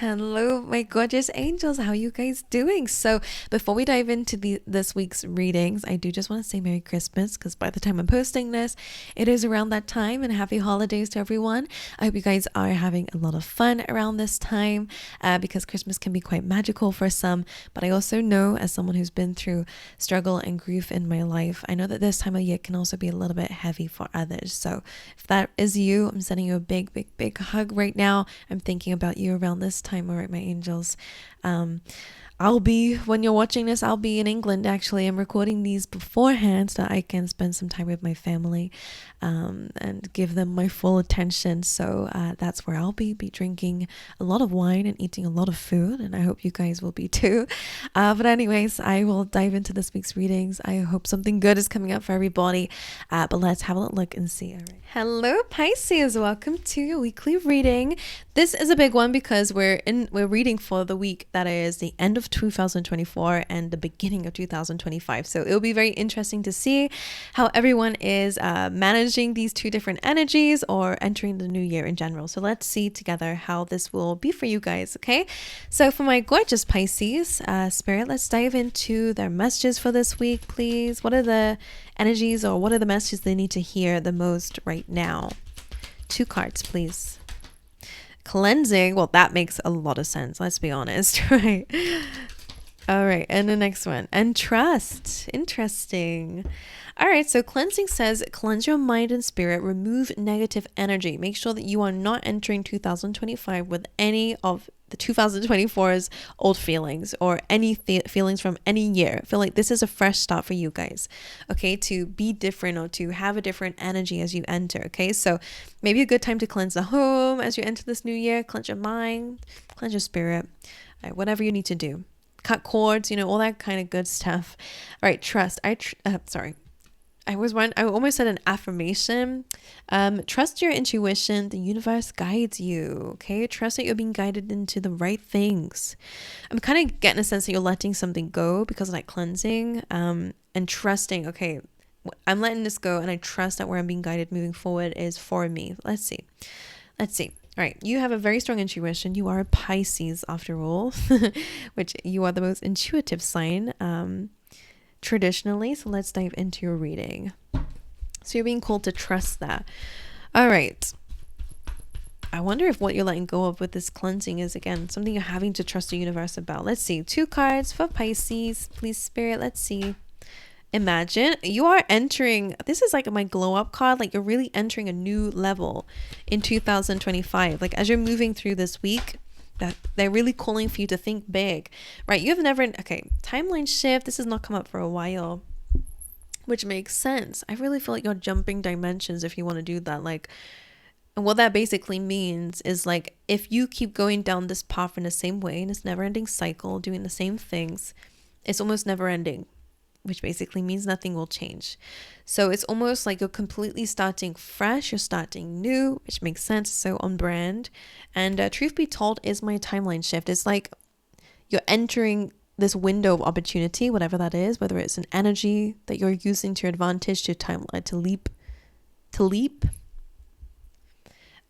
Hello, my gorgeous angels. How are you guys doing? So, before we dive into this week's readings, I do just want to say Merry Christmas because by the time I'm posting this, it is around that time, and happy holidays to everyone. I hope you guys are having a lot of fun around this time because Christmas can be quite magical for some. But I also know, as someone who's been through struggle and grief in my life, I know that this time of year can also be a little bit heavy for others. So, if that is you, I'm sending you a big, big, big hug right now. I'm thinking about you around this time, all right, my angels. When you're watching this, I'll be in England. Actually, I'm recording these beforehand so that I can spend some time with my family and give them my full attention. So that's where I'll be drinking a lot of wine and eating a lot of food, and I hope you guys will be too. But anyways, I will dive into this week's readings. I hope something good is coming up for everybody. But let's have a look and see. All right. Hello, Pisces. Welcome to your weekly reading. This is a big one because we're reading for the week that is the end of 2024 and the beginning of 2025. So it'll be very interesting to see how everyone is managing these two different energies or entering the new year in general. So let's see together how this will be for you guys. Okay, so for my gorgeous Pisces, Spirit, let's dive into their messages for this week, please. What are the energies or what are the messages they need to hear the most right now? 2 cards, please. Cleansing, well, that makes a lot of sense, let's be honest, right? All right, and the next one, and trust. Interesting. All right, so cleansing says cleanse your mind and spirit, remove negative energy. Make sure that you are not entering 2025 with any of the 2024's old feelings or any feelings from any year. I feel like this is a fresh start for you guys, okay, to be different or to have a different energy as you enter, okay? So maybe a good time to cleanse the home as you enter this new year, cleanse your mind, cleanse your spirit, all right, whatever you need to do. Cut cords, all that kind of good stuff. All right, trust. I almost said an affirmation. Trust your intuition. The universe guides you. Okay. Trust that you're being guided into the right things. I'm kind of getting a sense that you're letting something go because of that cleansing, and trusting, okay, I'm letting this go and I trust that where I'm being guided moving forward is for me. Let's see. All right. You have a very strong intuition. You are a Pisces after all, which you are the most intuitive sign. Traditionally. So let's dive into your reading. So you're being called to trust that. All right. I wonder if what you're letting go of with this cleansing is, again, something you're having to trust the universe about. Let's see. 2 cards for Pisces. Please, Spirit. Let's see. Imagine you are entering, this is like my glow up card, like you're really entering a new level in 2025. Like as you're moving through this week, that they're really calling for you to think big, right? Timeline shift. This has not come up for a while, which makes sense. I really feel like you're jumping dimensions if you want to do that. Like, and what that basically means is like, if you keep going down this path in the same way, in this never ending cycle, doing the same things, it's almost never ending, which basically means nothing will change. So it's almost like you're completely starting fresh, you're starting new, which makes sense, so on brand. And truth be told, is my timeline shift. It's like you're entering this window of opportunity, whatever that is, whether it's an energy that you're using to your advantage, to timeline, to leap.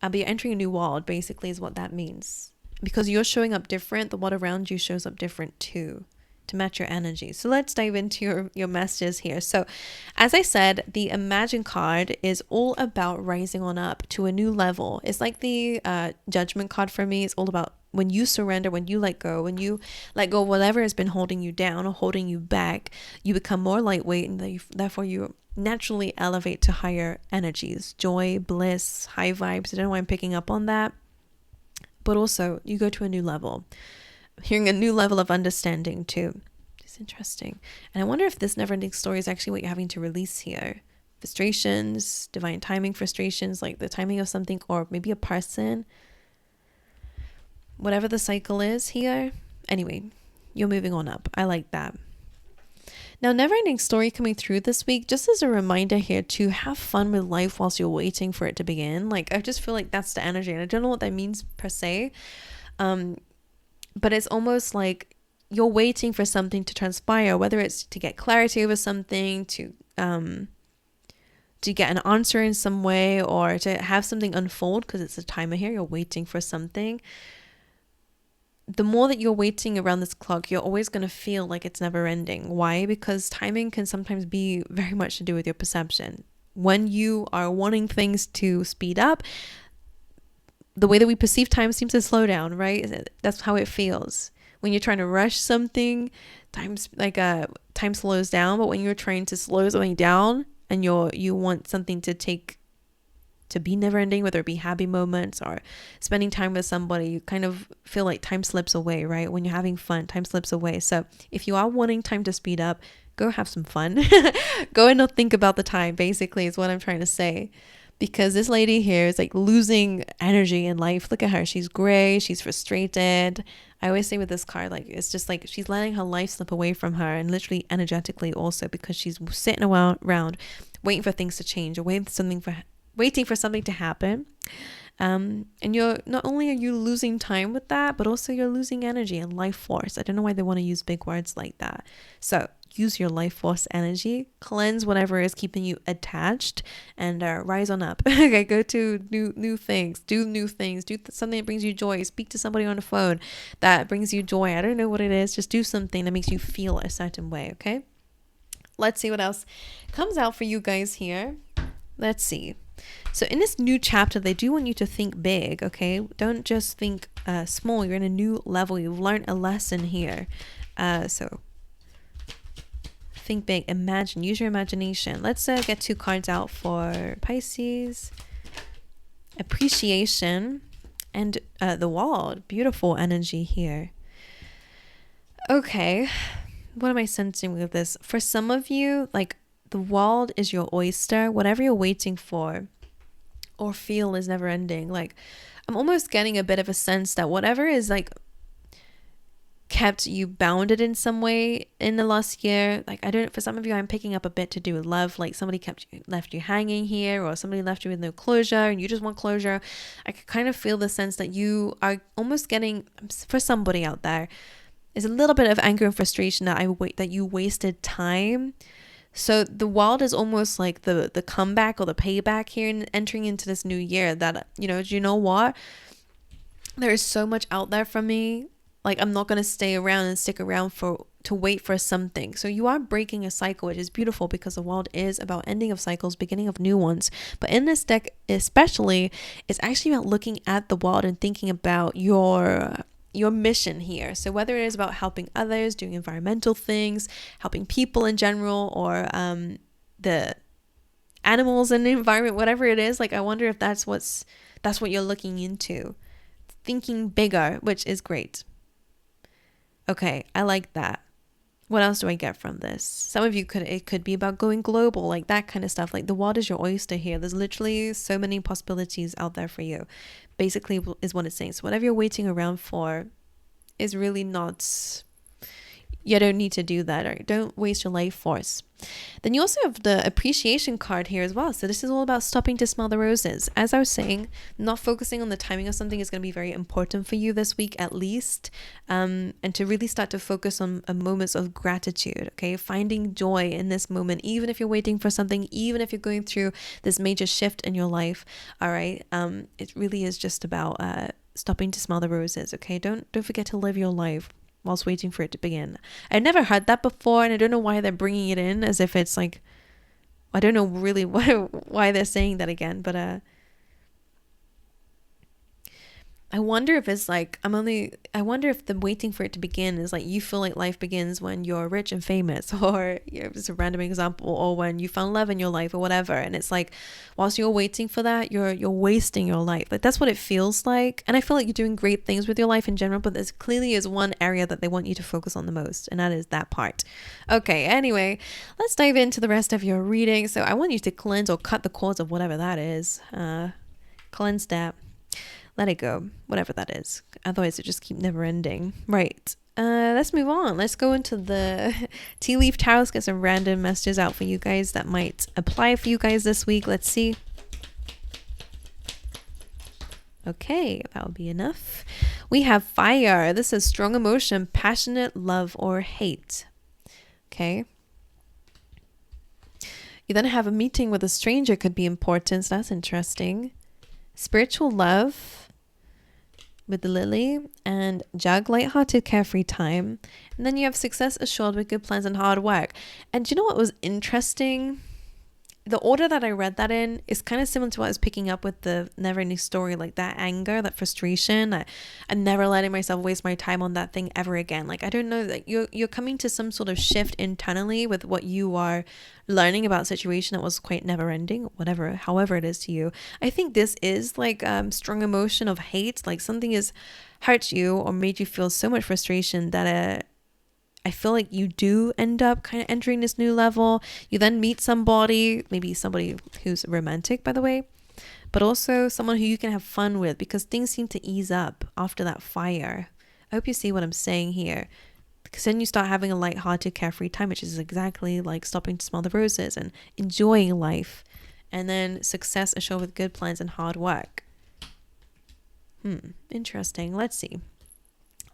But you're entering a new world, basically, is what that means. Because you're showing up different, the world around you shows up different too, to match your energy. So let's dive into your messages here. So as I said, the Imagine card is all about rising on up to a new level. It's like the Judgment card for me. It's all about when you surrender, when you let go of whatever has been holding you down or holding you back, you become more lightweight, and therefore you naturally elevate to higher energies, joy, bliss, high vibes. I don't know why I'm picking up on that, but also you go to a new level. Hearing a new level of understanding too. It's interesting. And I wonder if this never-ending story is actually what you're having to release here. Frustrations, divine timing frustrations, like the timing of something, or maybe a person. Whatever the cycle is here. Anyway, you're moving on up. I like that. Now, never-ending story coming through this week, just as a reminder here to have fun with life whilst you're waiting for it to begin. Like, I just feel like that's the energy. And I don't know what that means per se. But it's almost like you're waiting for something to transpire, whether it's to get clarity over something, to get an answer in some way, or to have something unfold, because it's a timer here, you're waiting for something. the more that you're waiting around this clock, you're always going to feel like it's never ending. Why? Because timing can sometimes be very much to do with your perception. When you are wanting things to speed up, the way that we perceive time seems to slow down, right? That's how it feels. When you're trying to rush something, time slows down. But when you're trying to slow something down and you want something to be never ending, whether it be happy moments or spending time with somebody, you kind of feel like time slips away, right? When you're having fun, time slips away. So if you are wanting time to speed up, go have some fun. Go and not think about the time, basically, is what I'm trying to say. Because this lady here is like losing energy in life. Look at her. She's gray. She's frustrated. I always say with this card, like, it's just like she's letting her life slip away from her, and literally energetically also, because she's sitting around waiting for things to change, or waiting for something to happen. And you're not only are you losing time with that, but also you're losing energy and life force. I don't know why they want to use big words like that. So use your life force energy, cleanse whatever is keeping you attached, and rise on up. Okay, go to new things, do new things, do something that brings you joy. Speak to somebody on the phone that brings you joy. I don't know what it is. Just do something that makes you feel a certain way. Okay, let's see what else comes out for you guys here. Let's see. So in this new chapter, they do want you to think big, okay? Don't just think small. You're in a new level. You've learned a lesson here. So think big. Imagine. Use your imagination. Let's get 2 cards out for Pisces. Appreciation and the wall. Beautiful energy here. Okay. What am I sensing with this? For some of you, like, the world is your oyster. Whatever you're waiting for or feel is never ending. Like, I'm almost getting a bit of a sense that whatever is like kept you bounded in some way in the last year, like, I don't, for some of you, I'm picking up a bit to do with love. Like, somebody left you hanging here, or somebody left you with no closure and you just want closure. I could kind of feel the sense that you are almost getting, for somebody out there, is a little bit of anger and frustration that you wasted time. So the world is almost like the comeback or the payback here, and entering into this new year, that, you know what? There is so much out there for me. Like, I'm not going to stay around and stick around to wait for something. So you are breaking a cycle, which is beautiful, because the world is about ending of cycles, beginning of new ones. But in this deck especially, it's actually about looking at the world and thinking about your mission here. So whether it is about helping others, doing environmental things, helping people in general, or the animals in the environment, whatever it is, like, I wonder if that's what you're looking into. Thinking bigger, which is great. Okay, I like that. What else do I get from this? Some of you it could be about going global, like that kind of stuff. Like, the world is your oyster here. There's literally so many possibilities out there for you, basically, is what it's saying. So whatever you're waiting around for is really not, you don't need to do that, or don't waste your life force. Then you also have the appreciation card here as well. So this is all about stopping to smell the roses. As I was saying, not focusing on the timing of something is going to be very important for you this week, at least, and to really start to focus on moments of gratitude. Okay, finding joy in this moment, even if you're waiting for something, even if you're going through this major shift in your life. All right, it really is just about stopping to smell the roses. Okay, don't forget to live your life whilst waiting for it to begin. I'd never heard that before, and I don't know why they're bringing it in as if it's like, I don't know really why they're saying that again, but I wonder if it's like, I wonder if the waiting for it to begin is like, you feel like life begins when you're rich and famous, or it's a random example, or when you found love in your life, or whatever. And it's like, whilst you're waiting for that, you're wasting your life. Like, that's what it feels like. And I feel like you're doing great things with your life in general, but there's clearly is one area that they want you to focus on the most, and that is that part. Okay, anyway, let's dive into the rest of your reading. So I want you to cleanse or cut the cords of whatever that is. Cleanse that. Let it go, whatever that is. Otherwise, it just keeps never ending. Right. Let's move on. Let's go into the tea leaf tarot. Let's get some random messages out for you guys that might apply for you guys this week. Let's see. Okay, that will be enough. We have fire. This is strong emotion, passionate love or hate. Okay. You then have a meeting with a stranger could be important. So that's interesting. Spiritual love, with the lily, and jug, lighthearted, carefree time. And then you have success assured with good plans and hard work. And do you know what was interesting? The order that I read that in is kind of similar to what I was picking up with the never ending story, like that anger, that frustration, I'm never letting myself waste my time on that thing ever again. Like, I don't know, that you're coming to some sort of shift internally with what you are learning about a situation that was quite never ending, whatever, however it is to you. I think this is like strong emotion of hate, like something has hurt you or made you feel so much frustration that I feel like you do end up kind of entering this new level. You then meet somebody, maybe somebody who's romantic, by the way, but also someone who you can have fun with, because things seem to ease up after that fire. I hope you see what I'm saying here, because then you start having a lighthearted, carefree time, which is exactly like stopping to smell the roses and enjoying life. And then success assured with good plans and hard work. Interesting. Let's see.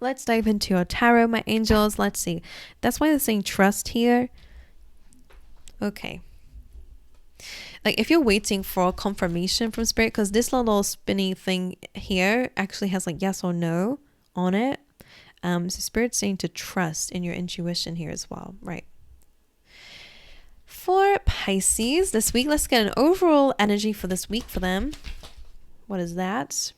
Let's dive into your tarot, my angels. Let's see. That's why they're saying trust here. Okay. Like, if you're waiting for confirmation from spirit, because this little spinny thing here actually has like yes or no on it. So spirit's saying to trust in your intuition here as well. Right. For Pisces this week, let's get an overall energy for this week for them. What is that?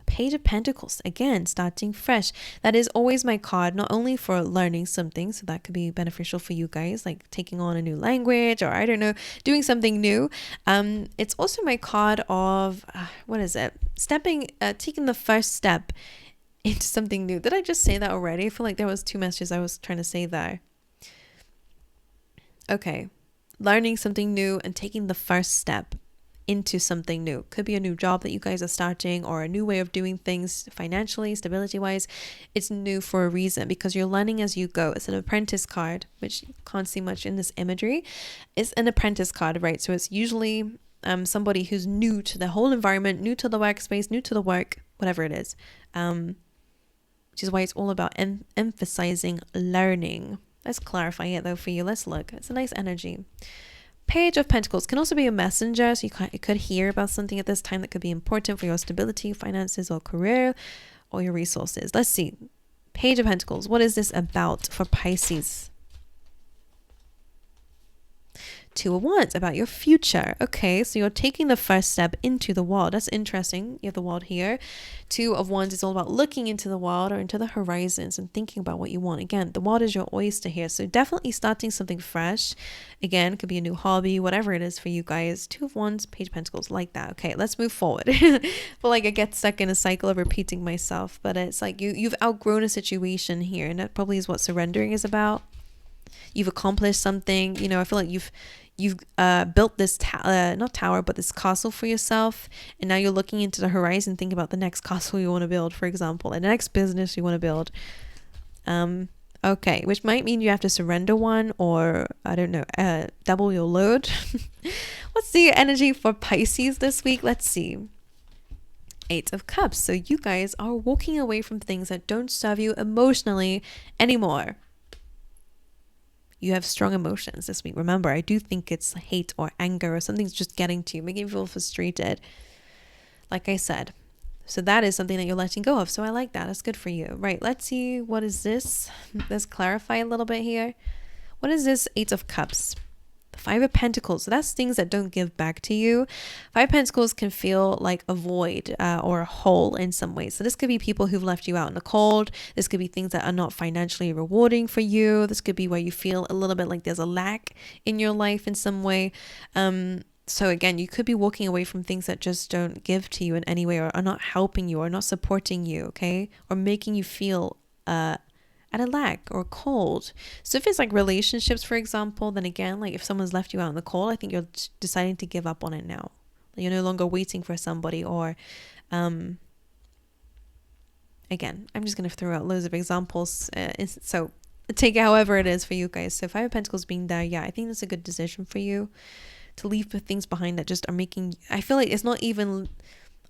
Page of Pentacles, again, starting fresh. That is always my card, not only for learning something, so that could be beneficial for you guys, like taking on a new language, or I don't know, doing something new. It's also my card of what is it? Taking the first step into something new. Did I just say that already? I feel like there was 2 messages I was trying to say there. Okay, learning something new and taking the first step into something new. Could be a new job that you guys are starting, or a new way of doing things financially, stability wise. It's new for a reason, because you're learning as you go. It's an apprentice card, which you can't see much in this imagery. It's an apprentice card, right? So it's usually somebody who's new to the whole environment, new to the workspace, new to the work, whatever it is, which is why it's all about emphasizing learning. Let's clarify it though for you. Let's look. It's a nice energy. Page of Pentacles can also be a messenger, so you could hear about something at this time that could be important for your stability, finances, or career, or your resources. Let's see. Page of Pentacles. What is this about for Pisces? 2 of Wands, about your future. Okay, so you're taking the first step into the world. That's interesting. You have the world here. 2 of Wands is all about looking into the world or into the horizons and thinking about what you want. Again, the world is your oyster here. So definitely starting something fresh. Again, it could be a new hobby, whatever it is for you guys. 2 of Wands, Page of Pentacles, like that. Okay, let's move forward. But like I get stuck in a cycle of repeating myself. But it's like you've outgrown a situation here. And that probably is what surrendering is about. You've accomplished something. You know, I feel like you've built this not tower, but this castle for yourself, and now you're looking into the horizon, thinking about the next castle you want to build, for example, and the next business you want to build. Okay, which might mean you have to surrender one, or I don't know, double your load. What's the energy for Pisces this week? Let's see. 8 of Cups. So you guys are walking away from things that don't serve you emotionally anymore. You have strong emotions this week. Remember, I do think it's hate or anger or something's just getting to you, making you feel frustrated. Like I said. So that is something that you're letting go of. So I like that. That's good for you. Right. Let's see. What is this? Let's clarify a little bit here. What is this 8 of Cups? The 5 of Pentacles. So that's things that don't give back to you. 5 of Pentacles can feel like a void or a hole in some ways. So this could be people who've left you out in the cold. This could be things that are not financially rewarding for you. This could be where you feel a little bit like there's a lack in your life in some way. So again, you could be walking away from things that just don't give to you in any way, or are not helping you, or not supporting you, okay? Or making you feel at a lack or cold. So if it's like relationships, for example, then again, like if someone's left you out in the cold, I think you're deciding to give up on it now. You're no longer waiting for somebody, or again, I'm just going to throw out loads of examples. So take it however it is for you guys. So 5 of Pentacles being there, yeah, I think that's a good decision for you to leave the things behind that just are making, I feel like it's not even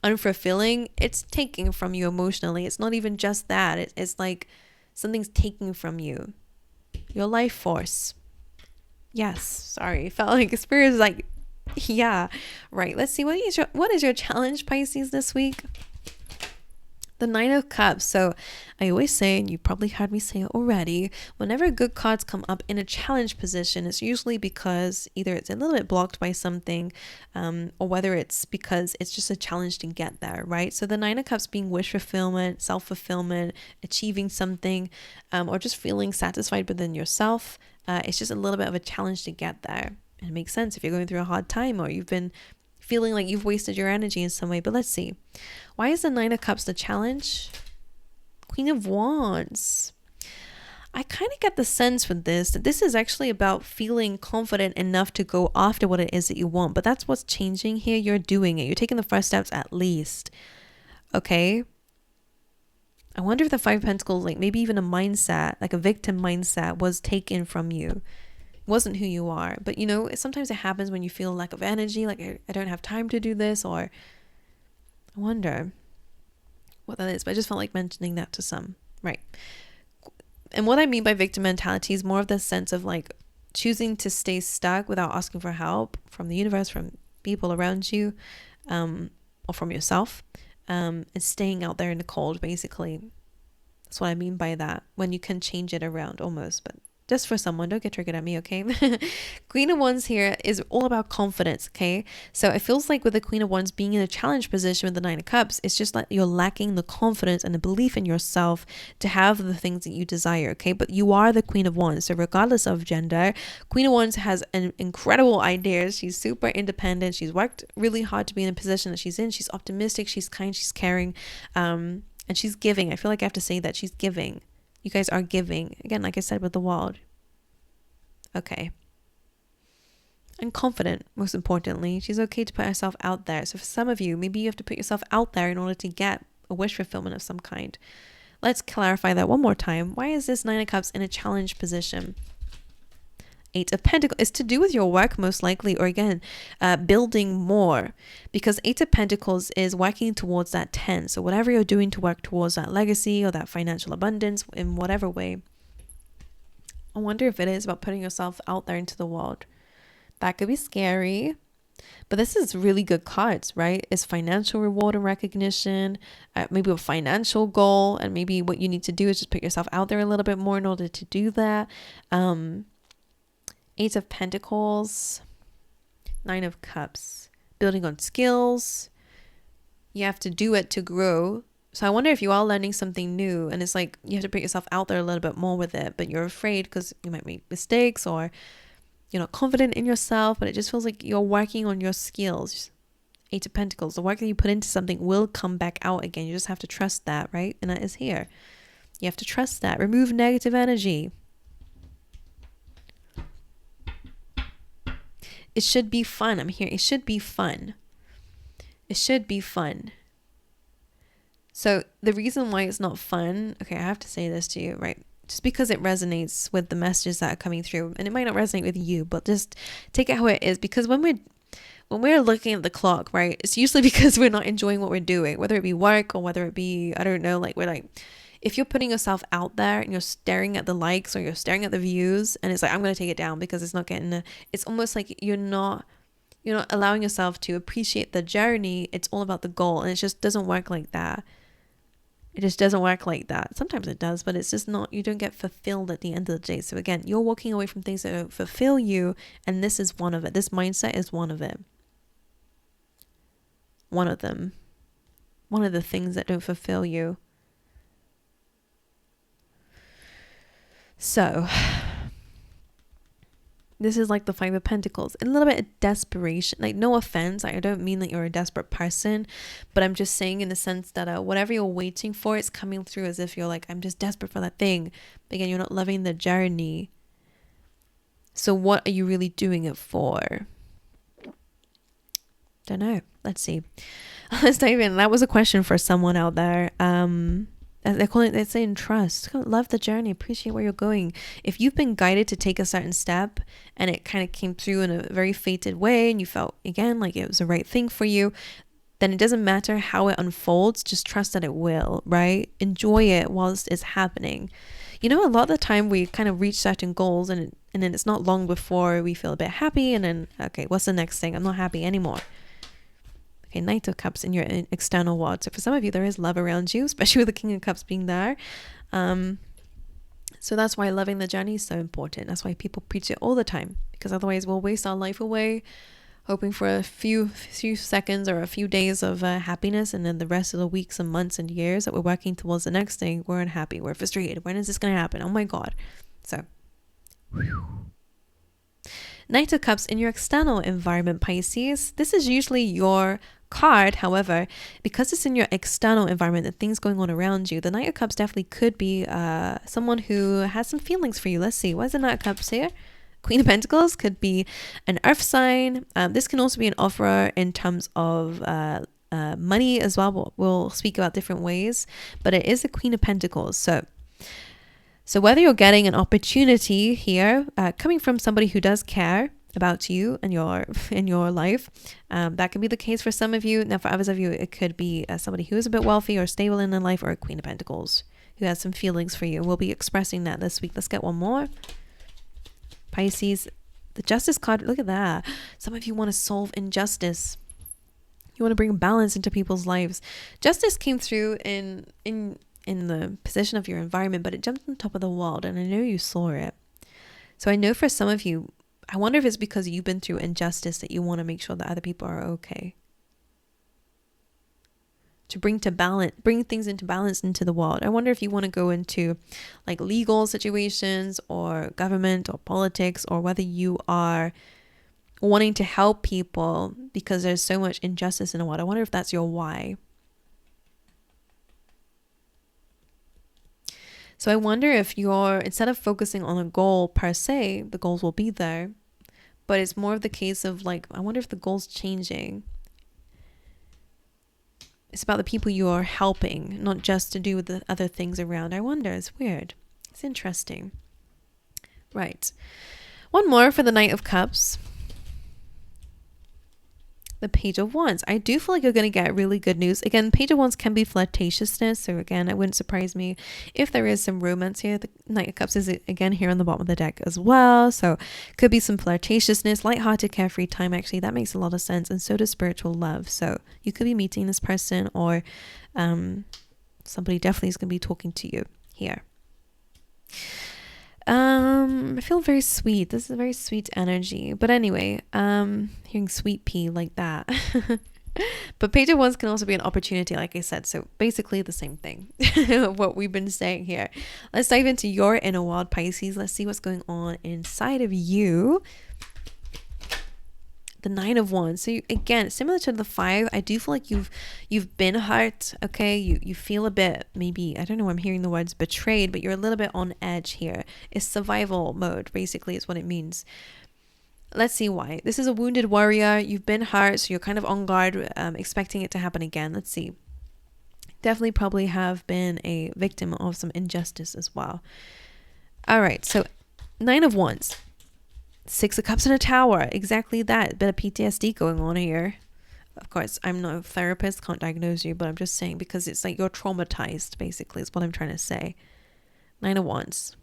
unfulfilling, it's taking from you emotionally. It's not even just that. It's like something's taking from you your life force. Yes, sorry, felt like spirit is like, yeah, right. Let's see, what is your challenge, Pisces, this week? The Nine of Cups. So I always say, and you probably heard me say it already, whenever good cards come up in a challenge position, it's usually because either it's a little bit blocked by something, or whether it's because it's just a challenge to get there, right? So the Nine of Cups being wish fulfillment, self-fulfillment, achieving something, or just feeling satisfied within yourself. It's just a little bit of a challenge to get there. And it makes sense if you're going through a hard time or you've been feeling like you've wasted your energy in some way. But let's see. Why is the Nine of Cups the challenge? Queen of Wands. I kind of get the sense with this that this is actually about feeling confident enough to go after what it is that you want. But that's what's changing here. You're doing it. You're taking the first steps at least. Okay. I wonder if the Five of Pentacles, like maybe even a mindset, like a victim mindset, was taken from you. Wasn't who you are. But you know, sometimes it happens when you feel lack of energy, like I don't have time to do this, or I wonder what that is. But I just felt like mentioning that to some, right? And what I mean by victim mentality is more of the sense of like choosing to stay stuck without asking for help from the universe, from people around you, or from yourself, and staying out there in the cold, basically. That's what I mean by that, when you can change it around almost. But just for someone, don't get triggered at me, okay? Queen of Wands here is all about confidence, okay? So it feels like with the Queen of Wands being in a challenge position with the Nine of Cups, it's just like you're lacking the confidence and the belief in yourself to have the things that you desire, okay? But you are the Queen of Wands, so regardless of gender, Queen of Wands has an incredible ideas. She's super independent. She's worked really hard to be in a position that she's in. She's optimistic. She's kind. She's caring, and she's giving. I feel like I have to say that she's giving. You guys are giving. Again, like I said with the World. Okay. And confident, most importantly. She's okay to put herself out there. So for some of you, maybe you have to put yourself out there in order to get a wish fulfillment of some kind. Let's clarify that one more time. Why is this Nine of Cups in a challenge position? Eight of Pentacles is to do with your work, most likely, or again, building more, because Eight of Pentacles is working towards that 10. So whatever you're doing to work towards that legacy or that financial abundance in whatever way, I wonder if it is about putting yourself out there into the world. That could be scary, but this is really good cards, right? It's financial reward and recognition, maybe a financial goal, and maybe what you need to do is just put yourself out there a little bit more in order to do that. Eight of Pentacles, Nine of Cups, building on skills. You have to do it to grow. So I wonder if you are learning something new and it's like you have to put yourself out there a little bit more with it, but you're afraid because you might make mistakes or you're not confident in yourself, but it just feels like you're working on your skills. Eight of Pentacles, the work that you put into something will come back out again. You just have to trust that, right? And that is here. You have to trust that. Remove negative energy. It should be fun. I'm here. It should be fun. It should be fun. So the reason why it's not fun, okay, I have to say this to you, right? Just because it resonates with the messages that are coming through, and it might not resonate with you, but just take it how it is. Because when we're looking at the clock, right, it's usually because we're not enjoying what we're doing, whether it be work or whether it be, I don't know, like we're like, if you're putting yourself out there and you're staring at the likes or you're staring at the views and it's like, I'm going to take it down because it's not getting it's almost like you're not allowing yourself to appreciate the journey. It's all about the goal, and it just doesn't work like that. It just doesn't work like that. Sometimes it does, but it's just not, you don't get fulfilled at the end of the day. So again, you're walking away from things that don't fulfill you, and this is one of it. This mindset is one of it. One of them. One of the things that don't fulfill you. So this is like the Five of Pentacles, a little bit of desperation. Like, no offense, I don't mean that you're a desperate person, but I'm just saying in the sense that whatever you're waiting for, it's coming through as if you're like, I'm just desperate for that thing. But again, you're not loving the journey. So what are you really doing it for? Don't know. Let's see. Let's dive in. That was a question for someone out there. They're saying trust, love the journey, appreciate where you're going. If you've been guided to take a certain step and it kind of came through in a very fated way and you felt again like it was the right thing for you, then it doesn't matter how it unfolds, just trust that it will, right? Enjoy it whilst it's happening. You know, a lot of the time we kind of reach certain goals and then it's not long before we feel a bit happy and then, okay, what's the next thing? I'm not happy anymore. Okay, Knight of Cups in your external world. So for some of you, there is love around you, especially with the King of Cups being there. So that's why loving the journey is so important. That's why people preach it all the time, because otherwise we'll waste our life away hoping for a few seconds or a few days of happiness, and then the rest of the weeks and months and years that we're working towards the next thing, we're unhappy, we're frustrated. When is this going to happen? Oh my God. So Knight of Cups in your external environment, Pisces. This is usually your card. However, because it's in your external environment, the things going on around you, the Knight of Cups definitely could be someone who has some feelings for you. Let's see, what's the Knight of Cups here? Queen of Pentacles could be an earth sign. This can also be an offerer in terms of money as well. We'll speak about different ways, but it is a Queen of Pentacles. So whether you're getting an opportunity here coming from somebody who does care about you and in your life, that can be the case for some of you. Now for others of you, it could be somebody who is a bit wealthy or stable in their life, or a Queen of Pentacles who has some feelings for you. We'll be expressing that this week. Let's get one more. Pisces, the Justice card. Look at that. Some of you want to solve injustice. You want to bring balance into people's lives. Justice came through in the position of your environment, but it jumped on top of the world, and I know you saw it. So I know for some of you, I wonder if it's because you've been through injustice that you want to make sure that other people are okay. To bring things into balance into the world. I wonder if you want to go into like legal situations or government or politics, or whether you are wanting to help people because there's so much injustice in the world. I wonder if that's your why. So I wonder if instead of focusing on a goal per se, the goals will be there, but it's more of the case of like, I wonder if the goal's changing. It's about the people you are helping, not just to do with the other things around. I wonder. It's weird. It's interesting. Right. One more for the Knight of Cups. The Page of Wands. I do feel like you're going to get really good news. Again, Page of Wands can be flirtatiousness. So again, it wouldn't surprise me if there is some romance here. The Knight of Cups is again here on the bottom of the deck as well. So could be some flirtatiousness, lighthearted, carefree time. Actually, that makes a lot of sense. And so does spiritual love. So you could be meeting this person, or somebody definitely is going to be talking to you here. I feel very sweet. This is a very sweet energy. But anyway, hearing sweet pea like that. But Page of Wands can also be an opportunity, like I said. So basically the same thing, what we've been saying here. Let's dive into your inner world, Pisces. Let's see what's going on inside of you. The Nine of Wands. So again, similar to the 5, I do feel like you've been hurt. Okay, you feel a bit, maybe, I don't know, I'm hearing the words betrayed, but you're a little bit on edge here. It's survival mode, basically, is what it means. Let's see why. This is a wounded warrior. You've been hurt, so you're kind of on guard, expecting it to happen again. Let's see. Definitely probably have been a victim of some injustice as well. All right, so 9 of Wands. 6 of Cups in a Tower. Exactly that. Bit of PTSD going on here. Of course, I'm not a therapist, can't diagnose you, but I'm just saying, because it's like you're traumatized, basically, is what I'm trying to say. 9 of Wands.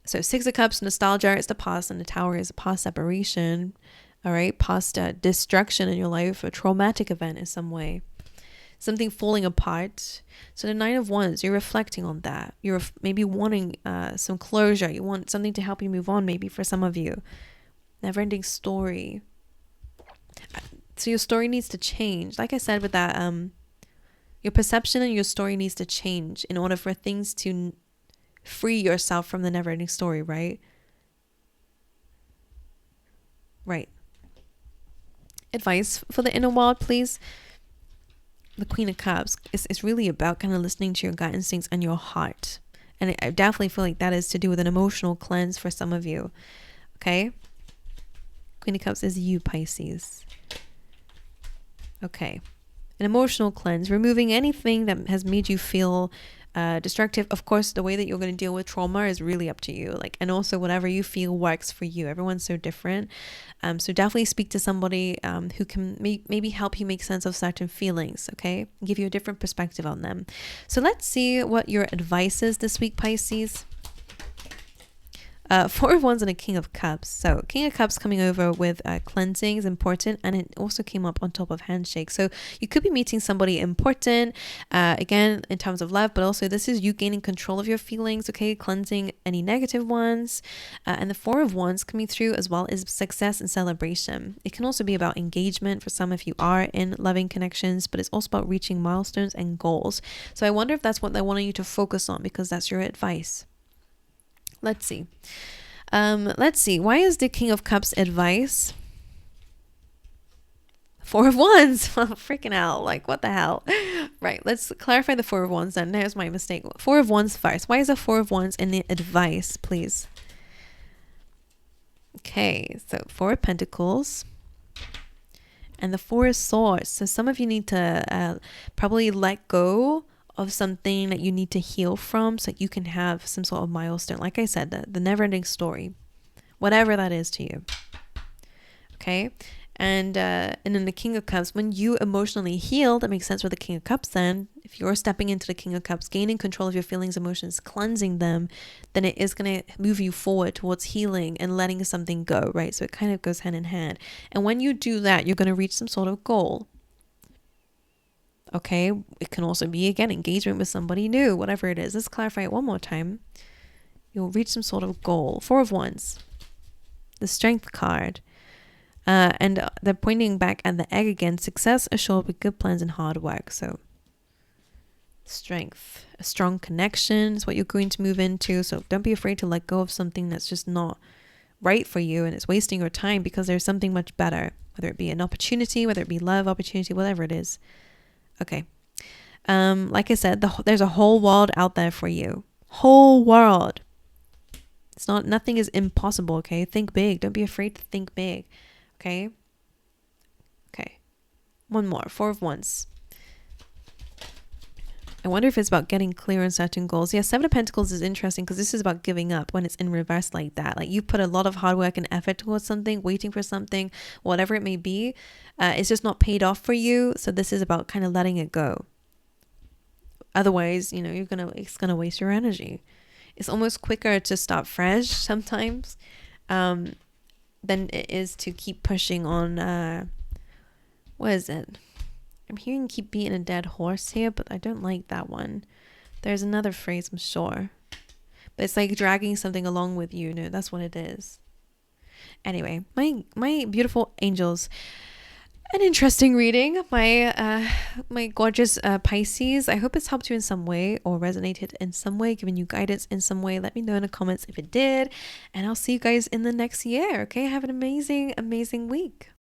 So 6 of Cups, nostalgia, it's the past, and the Tower is a past separation. All right, past destruction in your life, a traumatic event in some way. Something falling apart. So the 9 of Wands, you're reflecting on that. You're maybe wanting some closure. You want something to help you move on, maybe for some of you. Never-ending story. So your story needs to change. Like I said with that, your perception and your story needs to change in order for things to free yourself from the never-ending story, right? Right. Advice for the inner world, please. The Queen of Cups is really about kind of listening to your gut instincts and your heart. And I definitely feel like that is to do with an emotional cleanse for some of you. Okay? Queen of Cups is you, Pisces. Okay. An emotional cleanse, removing anything that has made you feel destructive. Of course, the way that you're going to deal with trauma is really up to you. And also whatever you feel works for you. Everyone's so different. So definitely speak to somebody who can maybe help you make sense of certain feelings, okay? Give you a different perspective on them. So let's see what your advice is this week, Pisces. Four of Wands and a King of Cups. So King of Cups coming over with cleansing is important, and it also came up on top of handshake. So you could be meeting somebody important, again, in terms of love, but also this is you gaining control of your feelings, okay? Cleansing any negative ones. And the Four of Wands coming through as well is success and celebration. It can also be about engagement for some if you are in loving connections, but it's also about reaching milestones and goals. So I wonder if that's what they want you to focus on, because that's your advice. Let's see. Why is the King of Cups advice? Four of Wands. Freaking hell. Like, what the hell? Right. Let's clarify the Four of Wands then. There's my mistake. Four of Wands first. Why is a Four of Wands in the advice, please? Okay. So Four of Pentacles. And the Four of Swords. So some of you need to probably let go of something that you need to heal from, so that you can have some sort of milestone. Like I said, the never-ending story, whatever that is to you. Okay. And then the King of Cups, when you emotionally heal, that makes sense with the King of Cups then. If you're stepping into the King of Cups, gaining control of your feelings, emotions, cleansing them, then it is going to move you forward towards healing and letting something go, right? So it kind of goes hand in hand. And when you do that, you're going to reach some sort of goal. Okay, it can also be, again, engagement with somebody new, whatever it is. Let's clarify it one more time. You'll reach some sort of goal. Four of Wands, the Strength card. And they're pointing back at the egg again. Success assured with good plans and hard work. So strength, a strong connection is what you're going to move into. So don't be afraid to let go of something that's just not right for you and it's wasting your time, because there's something much better, whether it be an opportunity, whether it be love opportunity, whatever it is. Okay. Like I said, there's a whole world out there for you. Whole world. It's not, nothing is impossible. Okay. Think big. Don't be afraid to think big. Okay. Okay. One more. Four of Wands. I wonder if it's about getting clear on certain goals. Yeah, Seven of Pentacles is interesting because this is about giving up when it's in reverse like that. Like you put a lot of hard work and effort towards something, waiting for something, whatever it may be. It's just not paid off for you. So this is about kind of letting it go. Otherwise, you know, it's gonna waste your energy. It's almost quicker to start fresh sometimes than it is to keep pushing on. What is it? I'm hearing keep beating a dead horse here, but I don't like that one. There's another phrase, I'm sure. But it's like dragging something along with you. No, that's what it is. Anyway, my beautiful angels. An interesting reading. My gorgeous Pisces. I hope it's helped you in some way or resonated in some way, given you guidance in some way. Let me know in the comments if it did. And I'll see you guys in the next year. Okay, have an amazing, amazing week.